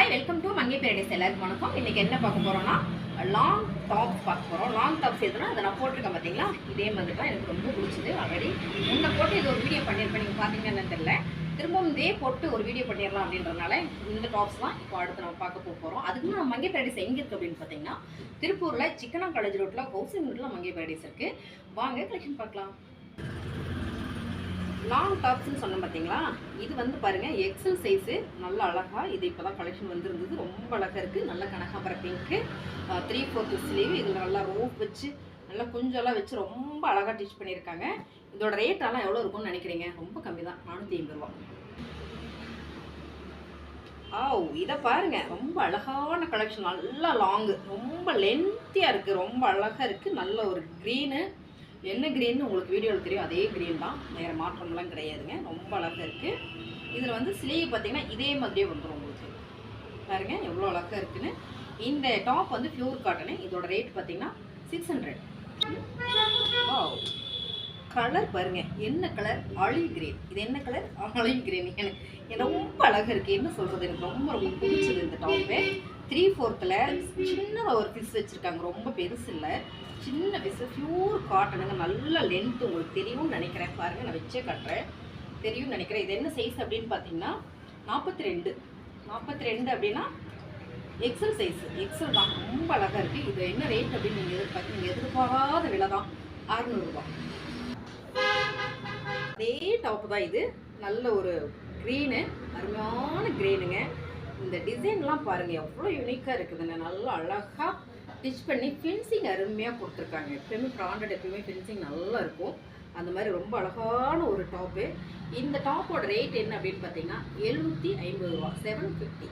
Hi, welcome to Mangai paradise. எல்லாருக்கும் வணக்கம். இன்றைக்கி என்ன பார்க்க போகிறோன்னா லாங் டாப்ஸ் பார்க்க போகிறோம். லாங் டாப்ஸ் எதுனா அதை நான் போட்டிருக்கேன் பார்த்தீங்களா, இதே மாதிரி தான் எனக்கு ரொம்ப பிடிச்சது. ஆல்ரெடி முன்ன போட்டு இது ஒரு வீடியோ பண்ணியிருப்பேன், நீங்கள் பார்த்தீங்கன்னு தெரியல. திரும்பவும் இதே போட்டு ஒரு வீடியோ பண்ணிடலாம் அப்படின்றனால இந்த டாப்ஸ் தான் இப்போ அடுத்து நம்ம பார்க்க போகிறோம். அதுக்கு நம்ம மங்கை பேரடைஸ் எங்கே இருக்குது அப்படின்னு பார்த்தீங்கன்னா, திருப்பூரில் சிக்கனா காலேஜ் ரோட்டில் ஹவுசிங் ரோட்டில் மங்கை பேரடைஸ் இருக்குது. வாங்க கலெக்ஷன் பார்க்கலாம். லாங் டாப்ஸ்ன்னு சொன்னோம் பார்த்தீங்களா, இது வந்து பாருங்கள் எக்ஸல் சைஸு, நல்ல அழகாக. இது இப்போ தான் கலெக்ஷன் வந்துருந்தது, ரொம்ப அழகாக இருக்குது. நல்ல கனகாம்பரம் பிங்க்கு, 3/4 ஸ்லீவ். இதில் நல்லா ரோப் வச்சு நல்லா குஞ்செல்லாம் வச்சு ரொம்ப அழகாக டிச் பண்ணியிருக்காங்க. இதோட ரேட்டெல்லாம் எவ்வளோ இருக்கும்னு நினைக்கிறீங்க? ரொம்ப கம்மி தான், 450 ரூபா. இதை பாருங்கள், ரொம்ப அழகான கலெக்ஷன். நல்லா லாங்கு, ரொம்ப லென்த்தியாக இருக்குது, ரொம்ப அழகாக இருக்குது. நல்ல ஒரு க்ரீனு, என்ன க்ரீன்னு உங்களுக்கு வீடியோவில் தெரியும், அதே க்ரீன் தான், வேறு மாற்றம்லாம் கிடையாதுங்க. ரொம்ப அழகாக இருக்குது. இதில் வந்து ஸ்லீவ் பார்த்திங்கன்னா இதே மாதிரியே வந்துடும் உங்களுக்கு. பாருங்கள் எவ்வளோ அழகாக இருக்குதுன்னு. இந்த டாப் வந்து பியூர் காட்டனு. இதோட ரேட் பார்த்திங்கன்னா 600. கலர் பாருங்கள், என்ன கலர்? Olive green. இது என்ன கலர்? Olive green. எனக்கு ரொம்ப அழகாக இருக்குது. என்ன சொல்கிறது, எனக்கு ரொம்ப ரொம்ப பிடிச்சது இந்த டாப்பு. 3/4 சின்னதாக ஒரு பீஸ் வச்சுருக்காங்க, ரொம்ப பெருசு இல்லை, சின்ன பீஸு. பியூர் காட்டனுங்க, நல்ல லென்த்து. உங்களுக்கு தெரியும்னு நினைக்கிறேன். பாருங்கள், நான் வச்சே கட்டுறேன், தெரியும்னு நினைக்கிறேன். இது என்ன சைஸ் அப்படின்னு பார்த்தீங்கன்னா 42 அப்படின்னா எக்ஸல் சைஸு. எக்ஸல் தான், ரொம்ப அழகாக இருக்குது. இது என்ன ரேட் அப்படின்னு நீங்கள் எதிர்பாராத விலை தான், 600 ரூபா. அதே டாப்பு தான் இது. நல்ல ஒரு க்ரீனு, அருமையான க்ரீனுங்க. இந்த டிசைன்லாம் பாருங்கள் எவ்வளோ யூனிக்காக இருக்குதுங்க. நல்லா அழகாக ஸ்டிச் பண்ணி ஃபினிஷிங் அருமையாக கொடுத்துருக்காங்க. எப்பயுமே ப்ராண்டட் எப்பயுமே ஃபினிஷிங் நல்லா இருக்கும். அந்த மாதிரி ரொம்ப அழகான ஒரு டாப்பு. இந்த டாப்போட ரேட் என்ன அப்படின்னு பார்த்தீங்கன்னா 750 ரூபா, 750.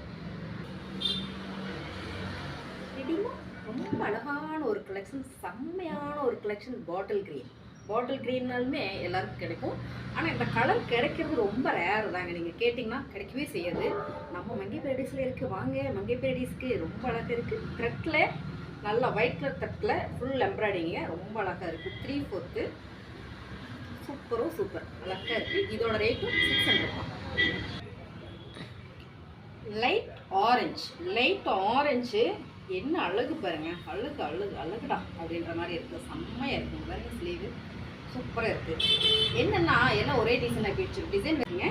ரொம்ப அழகான ஒரு கலெக்ஷன், செம்மையான ஒரு கலெக்ஷன். பாட்டில் க்ரீன்னாலுமே எல்லாருக்கும் கிடைக்கும். ஆனால் இந்த கலர் கிடைக்கிறது ரொம்ப ரேர் தாங்க. நீங்கள் கேட்டிங்கன்னா கிடைக்கவே செய்யாது. நம்ம மங்கை பேரடைஸில் இருக்குது. வாங்க மங்கை பேரடைஸ்க்கு. ரொம்ப அழகாக இருக்குது. த்ரெட்டில் நல்லா ஒயிட் கலர் த்ரெட்டில் ஃபுல் எம்ப்ராய்டிங்க, ரொம்ப அழகாக இருக்குது. 3/4 சூப்பர் அழகாக இருக்குது. இதோட ரேட்டும் 600 ரூபா. லைட் ஆரஞ்சு என்ன அழகு பாருங்கள், அழகுடா அப்படின்ற மாதிரி இருக்குது. செம்மையாக இருக்குது பாருங்க. ஸ்லீவு சூப்பராக இருக்குது. என்னென்னா எல்லாம் ஒரே டிசைனாக போயிடுச்சு, டிசைன் இருக்குங்க.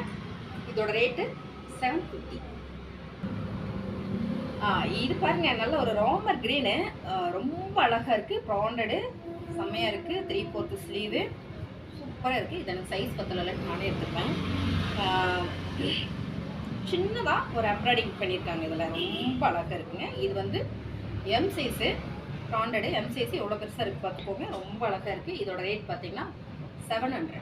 இதோட ரேட்டு 750. இது பாருங்கள், நல்ல ஒரு ராமர் க்ரீனு, ரொம்ப அழகாக இருக்குது. ப்ராண்டடு செம்மையாக இருக்குது. 3/4 ஸ்லீவு சூப்பராக இருக்குது. இது எனக்கு சைஸ் பத்தல, நானே எடுத்துப்பேன். சின்னதாக ஒரு எம்ப்ராய்டிங் பண்ணியிருக்காங்க. இதில் ரொம்ப அழகாக இருக்குங்க. இது வந்து M size, branded M size. எவ்வளோ பெருசாக இருக்குது பார்த்துக்கோங்க, ரொம்ப அழகாக இருக்குது. இதோட ரேட் பார்த்திங்கன்னா 700.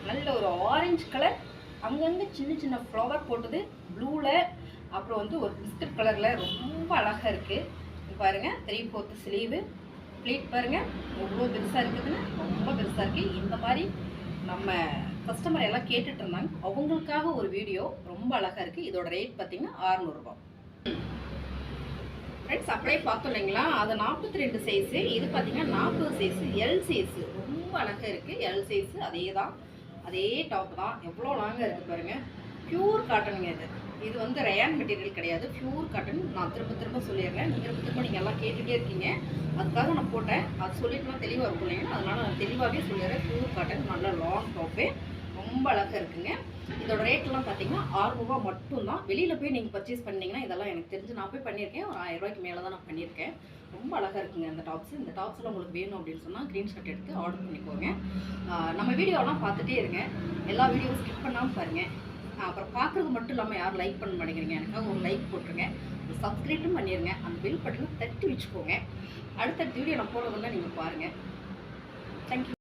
நல்ல ஒரு ஆரஞ்சு கலர், அங்கங்கே சின்ன ஃப்ளவர் போட்டது ப்ளூவில், அப்புறம் வந்து ஒரு பிஸ்கட் கலரில், ரொம்ப அழகாக இருக்குது. பாருங்கள் 3/4 ஸ்லீவு. ப்ளீட் பாருங்கள் எவ்வளோ பெருசாக இருக்குதுன்னு, ரொம்ப பெருசாக இருக்குது. இந்த மாதிரி நம்ம கஸ்டமர் எல்லாம் கேட்டுட்டு இருந்தாங்க, அவங்களுக்காக ஒரு வீடியோ. ரொம்ப அழகாக இருக்குது. இதோட ரேட் பார்த்திங்கன்னா 600 ரூபா. ஃப்ரெண்ட்ஸ், அப்படியே பார்த்தோம் இல்லைங்களா, அது 42 சைஸு. இது பார்த்திங்கன்னா 40 சைஸு, எல் சைஸு. ரொம்ப அழகாக இருக்குது. எல் சைஸு அதே டாப் தான். எவ்வளோ லாங்காக இருக்குது பாருங்கள். பியூர் காட்டனுங்க இது வந்து ரயான் மெட்டீரியல் கிடையாது, பியூர் காட்டன். நான் திரும்ப சொல்லிடுறேன். திரும்ப நீங்கள் எல்லாம் கேட்டுகிட்டே இருக்கீங்க, அதுக்காக நான் போட்டேன். அது சொல்லிட்டுலாம் தெளிவாக இருக்கும் இல்லைங்களா, அதனால் நான் தெளிவாகவே சொல்லிடுறேன். பியூர் காட்டன், நல்ல லாங் டாப்பு, ரொம்ப அழகாக இருக்குங்க. இதோட ரேட்லாம் பார்த்தீங்கன்னா 600 ரூபா மட்டும்தான். வெளியில் போய் நீங்கள் பர்ச்சேஸ் பண்ணிங்கன்னா, இதெல்லாம் எனக்கு தெரிஞ்சு நான் போய் பண்ணியிருக்கேன், ஒரு 1000 ரூபாய்க்கு மேலே தான் நான் பண்ணியிருக்கேன். ரொம்ப அழகாக இருக்குங்க அந்த டாப்ஸ். இந்த டாப்ஸில் உங்களுக்கு வேணும் அப்படின்னு சொன்னால் ஸ்க்ரீன்ஷாட் எடுத்து ஆர்டர் பண்ணிக்கோங்க. நம்ம வீடியோலாம் பார்த்துட்டே இருங்க, எல்லா வீடியோவும் ஸ்கிப் பண்ணாமல் பாருங்கள். அப்புறம் பார்க்குறது மட்டும் இல்லாமல் யாரும் லைக் பண்ண மாட்டேங்கிறீங்க, எனக்காக ஒரு லைக் போட்டுருங்க, ஒரு சப்ஸ்கிரைபும் பண்ணிடுங்க, அந்த பில் பட்டனை தட்டி வச்சுக்கோங்க. அடுத்த வீடியோ நான் போடுறதெல்லாம் நீங்கள் பாருங்கள். தேங்க்யூ.